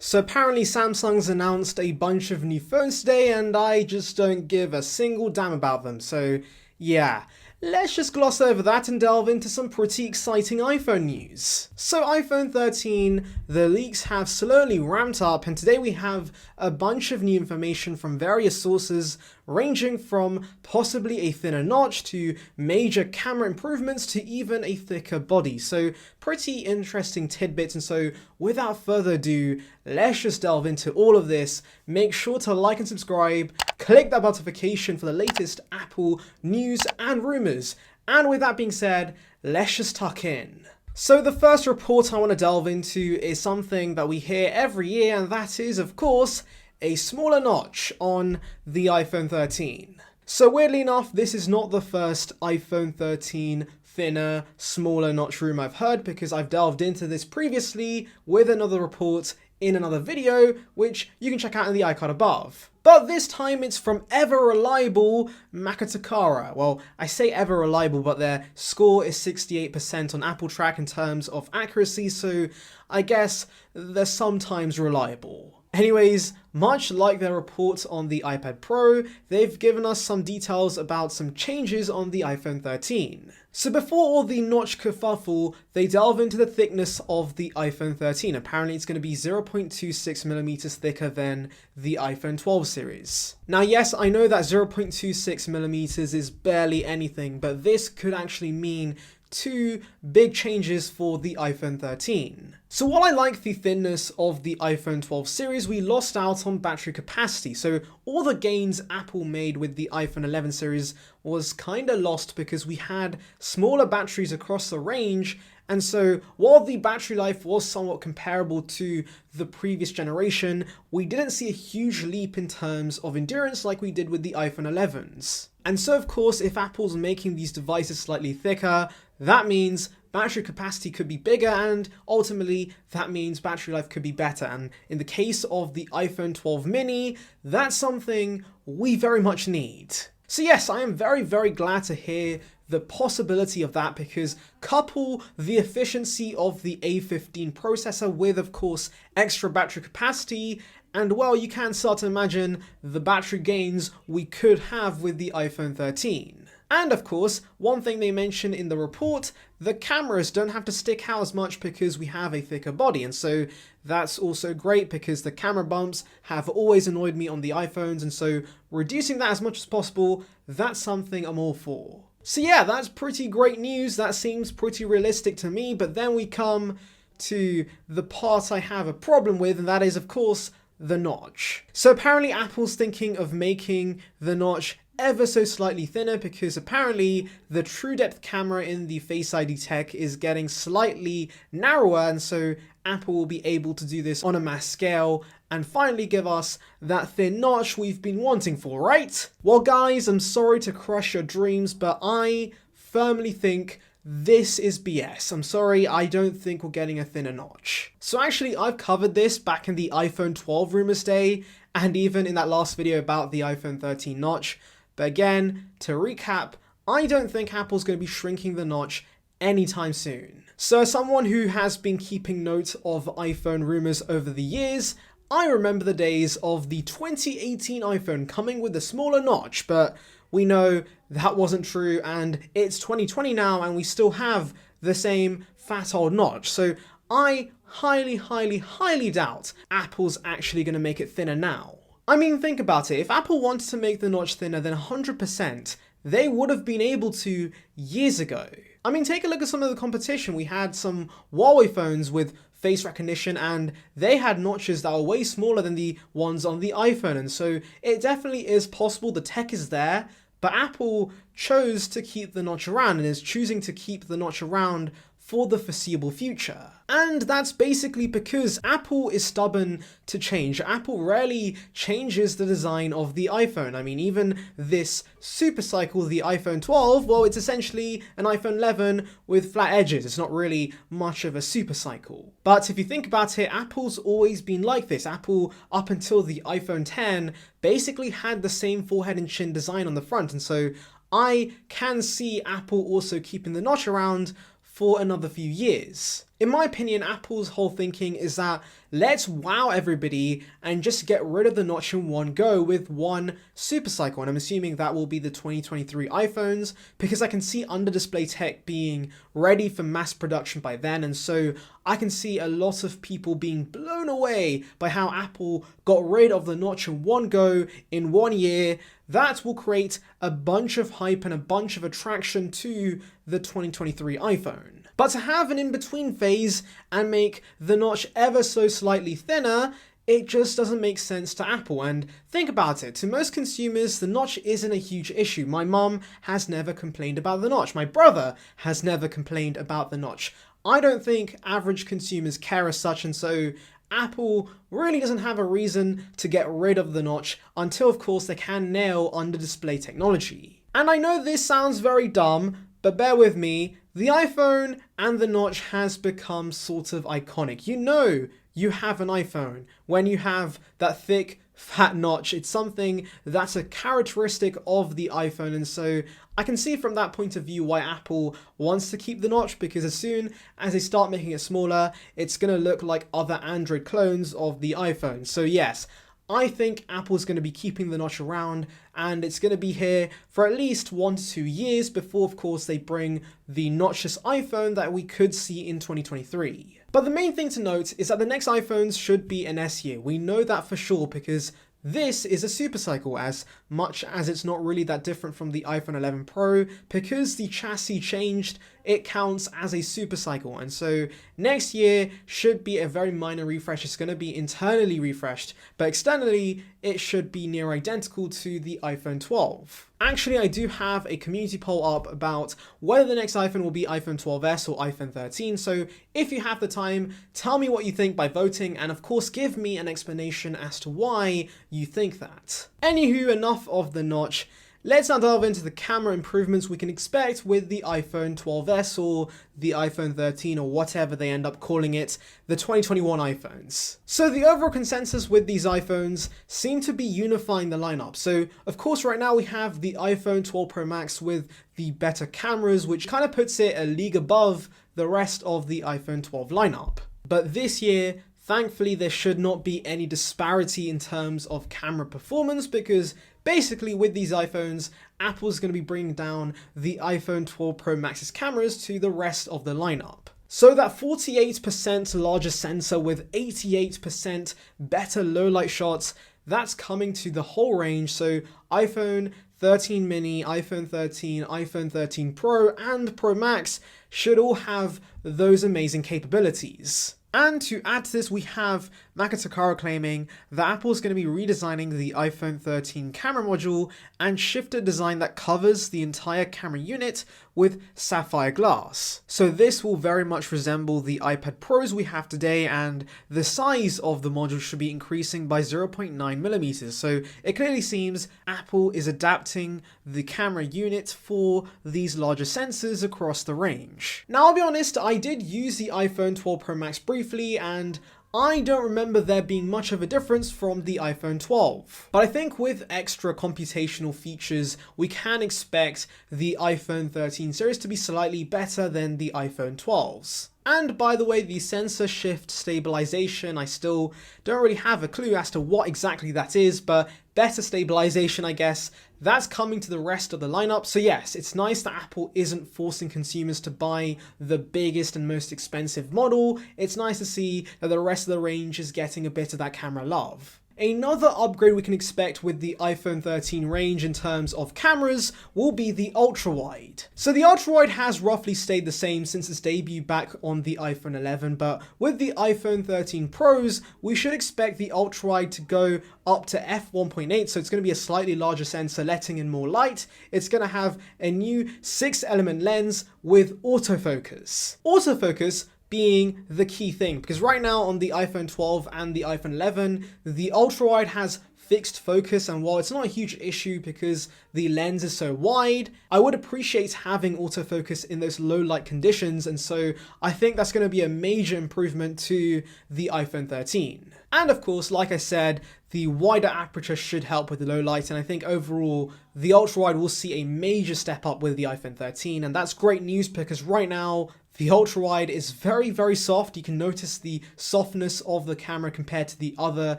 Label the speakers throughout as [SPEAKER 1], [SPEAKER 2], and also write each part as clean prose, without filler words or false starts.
[SPEAKER 1] So apparently Samsung's announced a bunch of new phones today and I just don't give a single damn about them. So yeah, let's just gloss over that and delve into some pretty exciting iPhone news. So iPhone 13, the leaks have slowly ramped up and today we have a bunch of new information from various sources ranging from possibly a thinner notch to major camera improvements to even a thicker body. So pretty interesting tidbits, and so without further ado, let's just delve into all of this. Make sure to like and subscribe, click that notification for the latest Apple news and rumors. And with that being said, let's just tuck in. So the first report I want to delve into is something that we hear every year, and that is, of course, a smaller notch on the iPhone 13. So weirdly enough, this is not the first iPhone 13 thinner, smaller notch rumor I've heard, because I've delved into this previously with another report in another video, which you can check out in the icon above. But this time it's from ever-reliable Makatakara. Well, I say ever-reliable, but their score is 68% on Apple Track in terms of accuracy, so I guess they're sometimes reliable. Anyways, much like their report on the iPad Pro, they've given us some details about some changes on the iPhone 13. So before all the notch kerfuffle, they delve into the thickness of the iPhone 13. Apparently it's going to be 0.26mm thicker than the iPhone 12 series. Now yes, I know that 0.26mm is barely anything, but this could actually mean two big changes for the iPhone 13. So while I like the thinness of the iPhone 12 series, we lost out on battery capacity. So all the gains Apple made with the iPhone 11 series was kinda lost because we had smaller batteries across the range. And so while the battery life was somewhat comparable to the previous generation, we didn't see a huge leap in terms of endurance like we did with the iPhone 11s. And so of course, if Apple's making these devices slightly thicker, that means battery capacity could be bigger, and ultimately that means battery life could be better. And in the case of the iPhone 12 mini, that's something we very much need. So yes, I am very, very glad to hear the possibility of that, because couple the efficiency of the A15 processor with, of course, extra battery capacity, and well, you can start to imagine the battery gains we could have with the iPhone 13. And of course, one thing they mention in the report, the cameras don't have to stick out as much because we have a thicker body, and so that's also great because the camera bumps have always annoyed me on the iPhones, and so reducing that as much as possible, that's something I'm all for. So yeah, that's pretty great news, that seems pretty realistic to me, but then we come to the part I have a problem with, and that is, of course, the notch. So apparently Apple's thinking of making the notch ever so slightly thinner because apparently the true depth camera in the Face ID tech is getting slightly narrower, and so Apple will be able to do this on a mass scale and finally give us that thin notch we've been wanting for, right? Well guys, I'm sorry to crush your dreams, but I firmly think this is BS. I'm sorry, I don't think we're getting a thinner notch. So actually, I've covered this back in the iPhone 12 rumors day, and even in that last video about the iPhone 13 notch. But again, to recap, I don't think Apple's going to be shrinking the notch anytime soon. So as someone who has been keeping note of iPhone rumors over the years, I remember the days of the 2018 iPhone coming with a smaller notch, but we know that wasn't true, and it's 2020 now and we still have the same fat old notch. So I highly doubt Apple's actually going to make it thinner now. I mean, think about it. If Apple wanted to make the notch thinner, then 100% they would have been able to years ago. I mean, take a look at some of the competition. We had some Huawei phones with face recognition and they had notches that were way smaller than the ones on the iPhone, and so it definitely is possible, the tech is there, but Apple chose to keep the notch around and is choosing to keep the notch around for the foreseeable future. And that's basically because Apple is stubborn to change. Apple rarely changes the design of the iPhone. I mean, even this super cycle, the iPhone 12, well, it's essentially an iPhone 11 with flat edges. It's not really much of a super cycle. But if you think about it, Apple's always been like this. Apple, up until the iPhone 10, basically had the same forehead and chin design on the front. And so I can see Apple also keeping the notch around for another few years. In my opinion, Apple's whole thinking is that let's wow everybody and just get rid of the notch in one go with one super cycle. And I'm assuming that will be the 2023 iPhones, because I can see under display tech being ready for mass production by then. And so I can see a lot of people being blown away by how Apple got rid of the notch in one go in 1 year. That will create a bunch of hype and a bunch of attraction to the 2023 iPhone. But to have an in-between phase and make the notch ever so slightly thinner, it just doesn't make sense to Apple. And think about it, to most consumers, the notch isn't a huge issue. My mum has never complained about the notch. My brother has never complained about the notch. I don't think average consumers care as such, and so Apple really doesn't have a reason to get rid of the notch until, of course, they can nail under-display technology. And I know this sounds very dumb, but bear with me, the iPhone and the notch has become sort of iconic. You know you have an iPhone when you have that thick, fat notch. It's something that's a characteristic of the iPhone, and so I can see from that point of view why Apple wants to keep the notch, because as soon as they start making it smaller, it's going to look like other Android clones of the iPhone. So yes, I think Apple's going to be keeping the notch around, and it's going to be here for at least 1 to 2 years before, of course, they bring the notchless iPhone that we could see in 2023. But the main thing to note is that the next iPhones should be an S year. We know that for sure because this is a super cycle, as much as it's not really that different from the iPhone 11 Pro. Because the chassis changed, it counts as a super cycle, and so next year should be a very minor refresh. It's going to be internally refreshed, but externally it should be near identical to the iPhone 12. Actually, I do have a community poll up about whether the next iPhone will be iPhone 12s or iPhone 13, so if you have the time, tell me what you think by voting, and of course give me an explanation as to why you think that. Anywho, enough of the notch. Let's now delve into the camera improvements we can expect with the iPhone 12s or the iPhone 13 or whatever they end up calling it, the 2021 iPhones. So the overall consensus with these iPhones seem to be unifying the lineup. So of course right now we have the iPhone 12 Pro Max with the better cameras, which kind of puts it a league above the rest of the iPhone 12 lineup. But this year, thankfully, there should not be any disparity in terms of camera performance, because basically with these iPhones, Apple's going to be bringing down the iPhone 12 Pro Max's cameras to the rest of the lineup. So that 48% larger sensor with 88% better low light shots, that's coming to the whole range. So iPhone 13 mini, iPhone 13, iPhone 13 Pro, and Pro Max should all have those amazing capabilities. And to add to this, we have Maka Takara claiming that Apple is going to be redesigning the iPhone 13 camera module and shift a design that covers the entire camera unit with sapphire glass. So this will very much resemble the iPad Pros we have today, and the size of the module should be increasing by 0.9 millimeters. So it clearly seems Apple is adapting the camera unit for these larger sensors across the range. Now, I'll be honest, I did use the iPhone 12 Pro Max briefly, and I don't remember there being much of a difference from the iPhone 12. But I think with extra computational features, we can expect the iPhone 13 series to be slightly better than the iPhone 12s. And by the way, the sensor shift stabilization, I still don't really have a clue as to what exactly that is, but better stabilization, I guess, that's coming to the rest of the lineup. So yes, it's nice that Apple isn't forcing consumers to buy the biggest and most expensive model. It's nice to see that the rest of the range is getting a bit of that camera love. Another upgrade we can expect with the iPhone 13 range in terms of cameras will be the ultra-wide. So the ultra-wide has roughly stayed the same since its debut back on the iPhone 11, but with the iPhone 13 Pros, we should expect the ultra-wide to go up to f1.8, so it's going to be a slightly larger sensor letting in more light. It's going to have a new 6-element lens with autofocus. Autofocus being the key thing, because right now on the iPhone 12 and the iPhone 11, the ultra-wide has fixed focus, and while it's not a huge issue because the lens is so wide, I would appreciate having autofocus in those low light conditions, and so I think that's going to be a major improvement to the iPhone 13. And of course, like I said, the wider aperture should help with the low light, and I think overall the ultra-wide will see a major step up with the iPhone 13, and that's great news because right now The ultra-wide is very, very soft. You can notice the softness of the camera compared to the other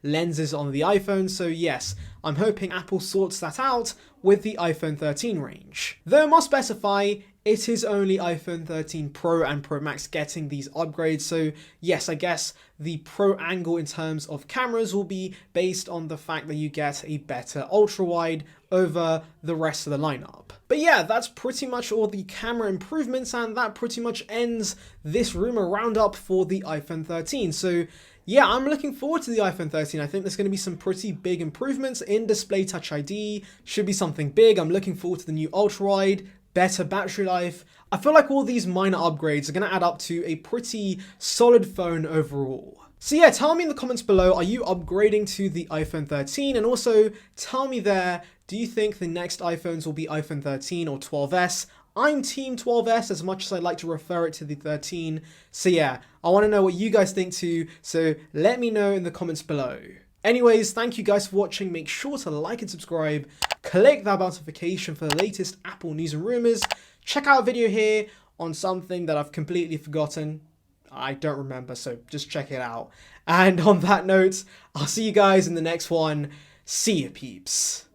[SPEAKER 1] lenses on the iPhone. So yes, I'm hoping Apple sorts that out with the iPhone 13 range. Though I must specify, it is only iPhone 13 Pro and Pro Max getting these upgrades. So yes, I guess the Pro angle in terms of cameras will be based on the fact that you get a better ultra-wide over the rest of the lineup. But yeah, that's pretty much all the camera improvements, and that pretty much ends this rumor roundup for the iPhone 13. So yeah, I'm looking forward to the iPhone 13. I think there's going to be some pretty big improvements in display Touch ID. Should be something big. I'm looking forward to the new ultra-wide, better battery life. I feel like all these minor upgrades are going to add up to a pretty solid phone overall. So yeah, tell me in the comments below, are you upgrading to the iPhone 13? And also tell me there, do you think the next iPhones will be iPhone 13 or 12s? I'm team 12s as much as I like to refer it to the 13. So yeah, I want to know what you guys think too, so let me know in the comments below. Anyways, thank you guys for watching. Make sure to like and subscribe. Click that notification for the latest Apple news and rumors. Check out a video here on something that I've completely forgotten. I don't remember, so just check it out. And on that note, I'll see you guys in the next one. See ya, peeps.